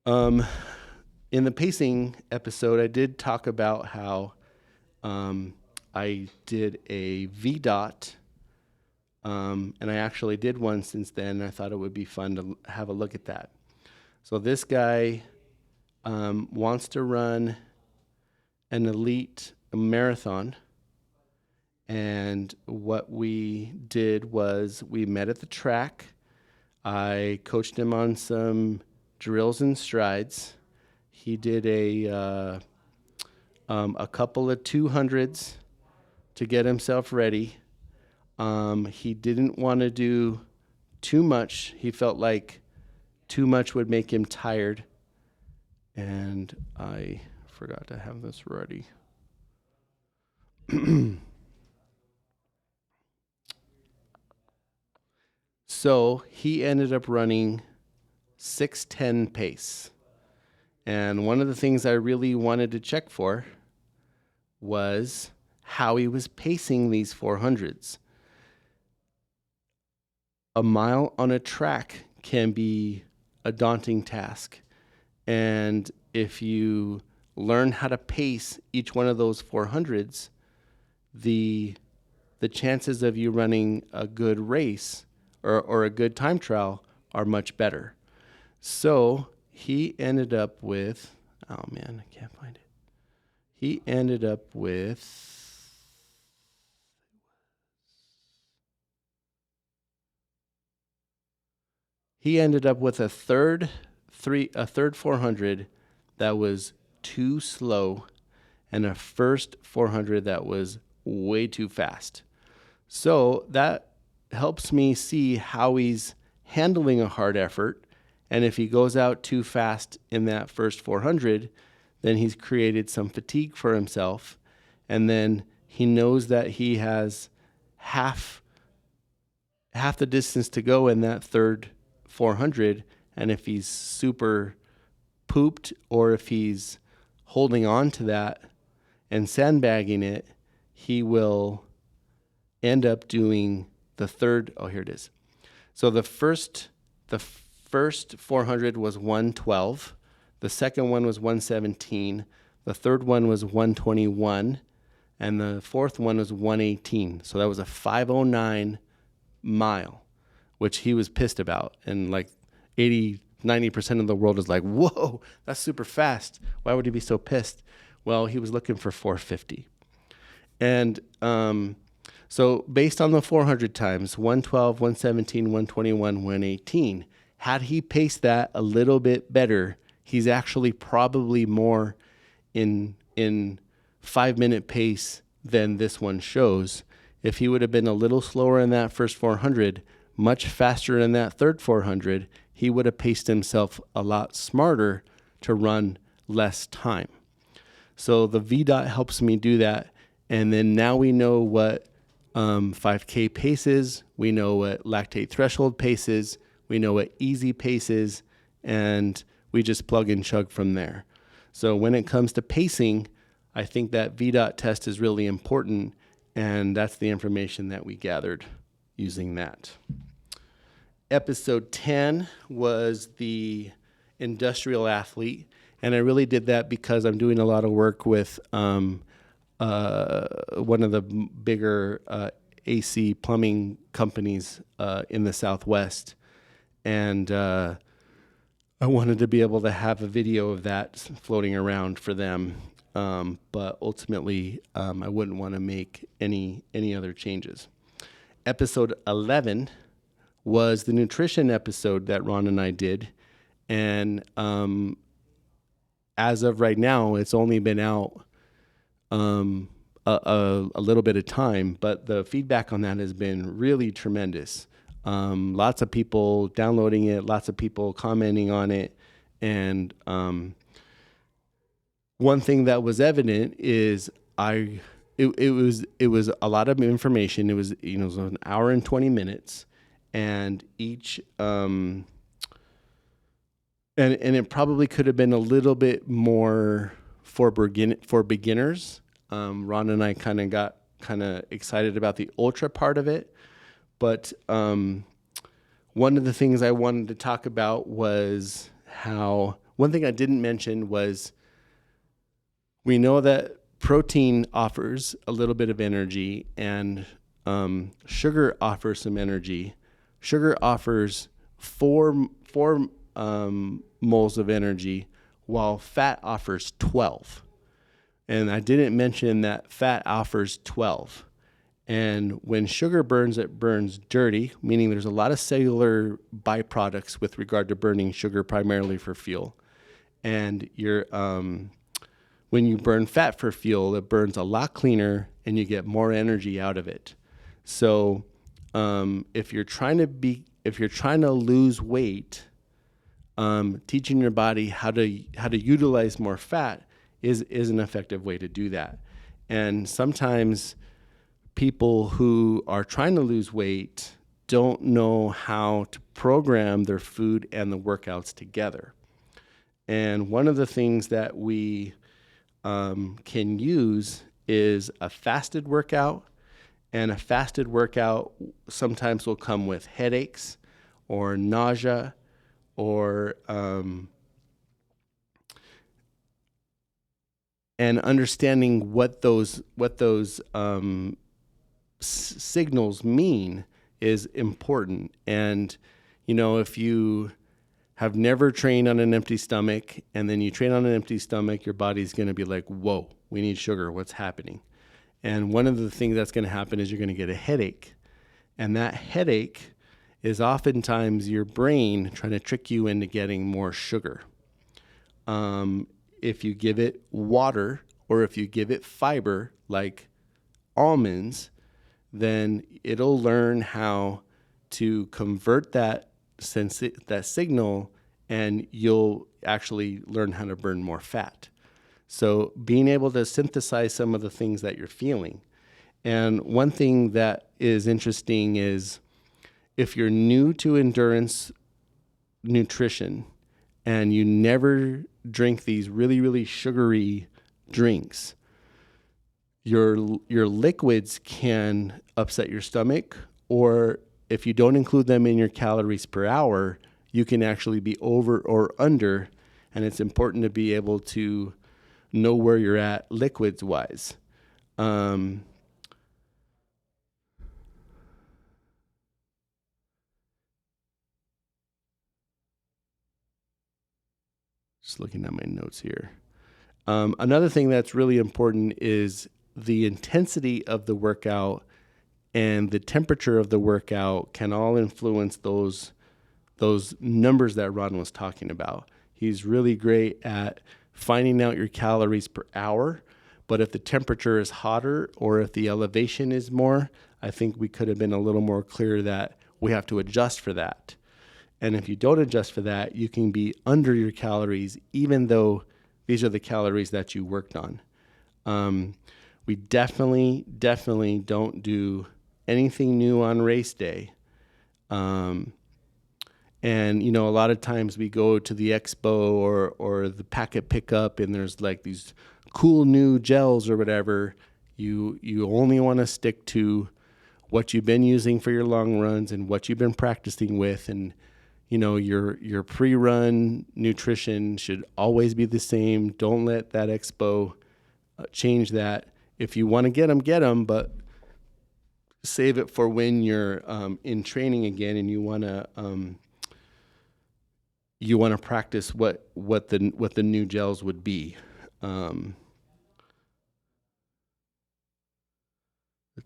In the pacing episode, I did talk about how I did a VDOT, and I actually did one since then. I thought it would be fun to have a look at that. So this guy wants to run an elite marathon, and what we did was we met at the track. I coached him on some drills and strides. He did a couple of 200s to get himself ready. He didn't want to do too much. He felt like too much would make him tired. And I forgot to have this ready. So he ended up running 6:10 pace. And one of the things I really wanted to check for was how he was pacing these 400s. A mile on a track can be a daunting task. And if you learn how to pace each one of those 400s, the chances of you running a good race or a good time trial are much better. So he ended up with, oh man, I can't find it. He ended up with He ended up with a third 400 that was too slow and a first 400 that was way too fast. So that helps me see how he's handling a hard effort. And if he goes out too fast in that first 400, then he's created some fatigue for himself. And then he knows that he has half the distance to go in that third 400. And if he's super pooped, or if he's holding on to that and sandbagging it, he will end up doing the third. Oh, here it is. So the first 400 was 112. The second one was 117. The third one was 121. And the fourth one was 118. So that was a 509 mile, which he was pissed about. And like 90% of the world is like, whoa, that's super fast. Why would he be so pissed? Well, he was looking for 450. And so based on the 400 times, 112, 117, 121, 118, had he paced that a little bit better, he's actually probably more in 5-minute pace than this one shows. If he would have been a little slower in that first 400, much faster in that third 400, he would have paced himself a lot smarter to run less time. So the VDOT helps me do that. And then now we know what 5K pace is. We know what lactate threshold pace is. We know what easy pace is. And we just plug and chug from there. So when it comes to pacing, I think that VDOT test is really important. And that's the information that we gathered using that. Episode 10 was the industrial athlete. And I really did that because I'm doing a lot of work with one of the bigger AC plumbing companies in the Southwest. And I wanted to be able to have a video of that floating around for them. But ultimately, I wouldn't want to make any other changes. Episode 11 was the nutrition episode that Ron and I did. And as of right now, it's only been out a little bit of time, but the feedback on that has been really tremendous. Lots of people downloading it, lots of people commenting on it. And one thing that was evident is it was a lot of information. It was an hour and 20 minutes, and each and it probably could have been a little bit more for beginners. Ron and I kind of got excited about the ultra part of it, but one of the things I wanted to talk about was how one thing I didn't mention was we know that protein offers a little bit of energy, and sugar offers some energy. Sugar offers four moles of energy, while fat offers 12. And I didn't mention that fat offers 12. And when sugar burns, it burns dirty, meaning there's a lot of cellular byproducts with regard to burning sugar, primarily for fuel. And when you burn fat for fuel, it burns a lot cleaner and you get more energy out of it. So if you're trying to lose weight, teaching your body how to utilize more fat is an effective way to do that. And sometimes people who are trying to lose weight don't know how to program their food and the workouts together. And one of the things that we can use is a fasted workout. And a fasted workout sometimes will come with headaches or nausea or and understanding what those signals mean is important. And if you have never trained on an empty stomach and then you train on an empty stomach, your body's going to be like, whoa, we need sugar. What's happening? And one of the things that's going to happen is you're going to get a headache. And that headache is oftentimes your brain trying to trick you into getting more sugar. If you give it water or if you give it fiber like almonds, then it'll learn how to convert that signal, and you'll actually learn how to burn more fat. So being able to synthesize some of the things that you're feeling. And one thing that is interesting is if you're new to endurance nutrition and you never drink these really, really sugary drinks, your liquids can upset your stomach, or if you don't include them in your calories per hour, you can actually be over or under, and it's important to be able to know where you're at liquids wise. Just looking at my notes here. Another thing that's really important is the intensity of the workout and the temperature of the workout can all influence those numbers that Ron was talking about. He's really great at finding out your calories per hour, but if the temperature is hotter or if the elevation is more, I think we could have been a little more clear that we have to adjust for that. And if you don't adjust for that, you can be under your calories, even though these are the calories that you worked on. We definitely don't do anything new on race day. And, a lot of times we go to the expo or the packet pickup and there's like these cool new gels or whatever. You only want to stick to what you've been using for your long runs and what you've been practicing with. And, your pre-run nutrition should always be the same. Don't let that expo change that. If you want to get them, but save it for when you're in training again and you want to practice what the new gels would be. Let's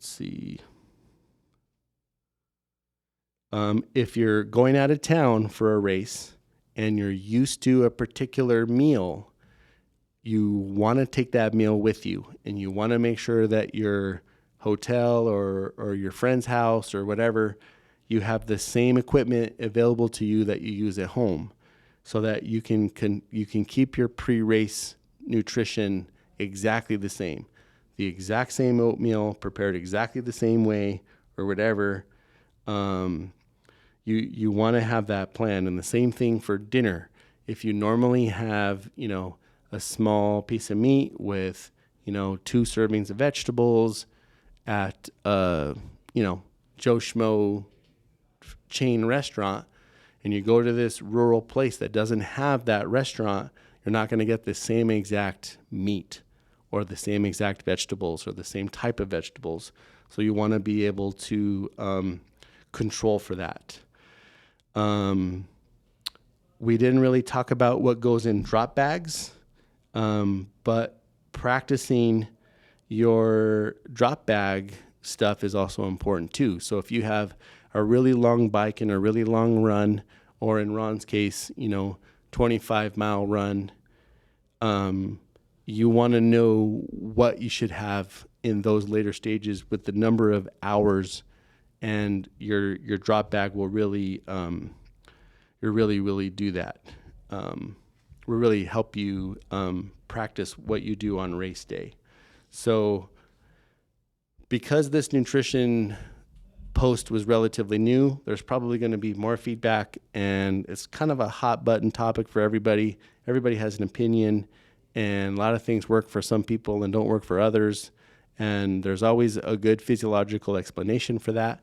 see. If you're going out of town for a race and you're used to a particular meal, you want to take that meal with you, and you want to make sure that your hotel or your friend's house or whatever, you have the same equipment available to you that you use at home, so that you can keep your pre-race nutrition exactly the same oatmeal prepared exactly the same way or whatever. You want to have that plan. And the same thing for dinner. If you normally have, a small piece of meat with, 2 servings of vegetables at, Joe Schmo chain restaurant, and you go to this rural place that doesn't have that restaurant, you're not going to get the same exact meat or the same exact vegetables or the same type of vegetables. So you want to be able to control for that. We didn't really talk about what goes in drop bags, but practicing your drop bag stuff is also important too. So if you have a really long bike and a really long run, or in Ron's case, 25-mile run, you want to know what you should have in those later stages with the number of hours, and your drop bag will really do that. Will really help you practice what you do on race day. So because this nutrition post was relatively new, there's probably going to be more feedback, and it's kind of a hot button topic for everybody. Everybody has an opinion, and a lot of things work for some people and don't work for others. And there's always a good physiological explanation for that.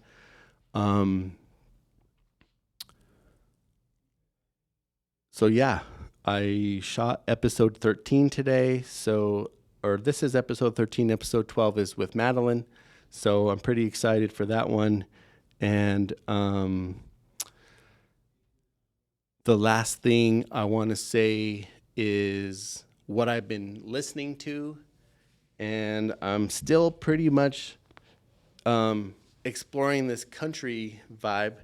So yeah, I shot episode 13 today. This is episode 13. Episode 12 is with Madeline. So I'm pretty excited for that one. And the last thing I want to say is what I've been listening to. And I'm still pretty much exploring this country vibe.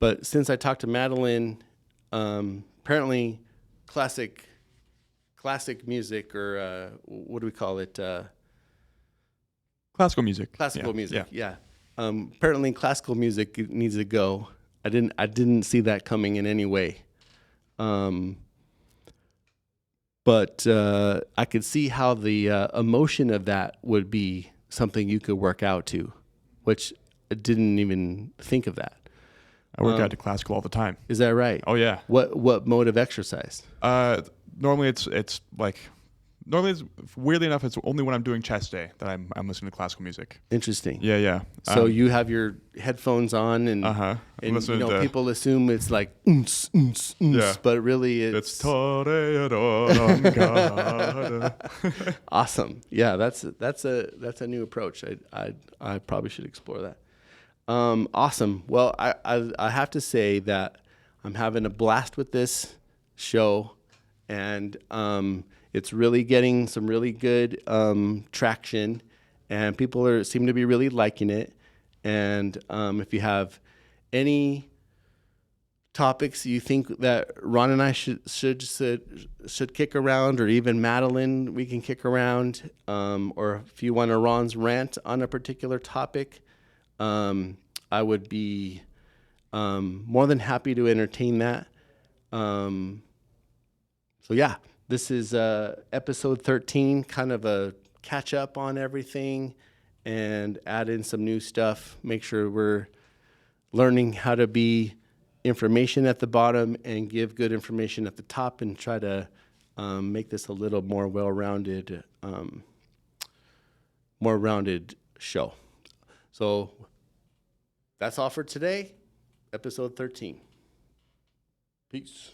But since I talked to Madeline, apparently classic music, or what do we call it? Classical music. Classical music. Yeah. Apparently classical music needs to go. I didn't see that coming in any way. But I could see how the emotion of that would be something you could work out to, which I didn't even think of that. I work out to classical all the time. Is that right? Oh yeah. What mode of exercise? Normally it's weirdly enough, it's only when I'm doing chest day that I'm listening to classical music. Interesting. Yeah. So you have your headphones on, and people assume it's like Yeah. but really it's awesome. Yeah, that's a new approach. I probably should explore that. Awesome. Well, I have to say that I'm having a blast with this show, and it's really getting some really good traction, and people seem to be really liking it. And if you have any topics you think that Ron and I should kick around, or even Madeline we can kick around, or if you want a Ron's rant on a particular topic, I would be more than happy to entertain that. So yeah, this is episode 13, kind of a catch up on everything and add in some new stuff. Make sure we're learning how to be information at the bottom and give good information at the top, and try to make this a little more well-rounded show. So that's all for today, episode 13. Peace.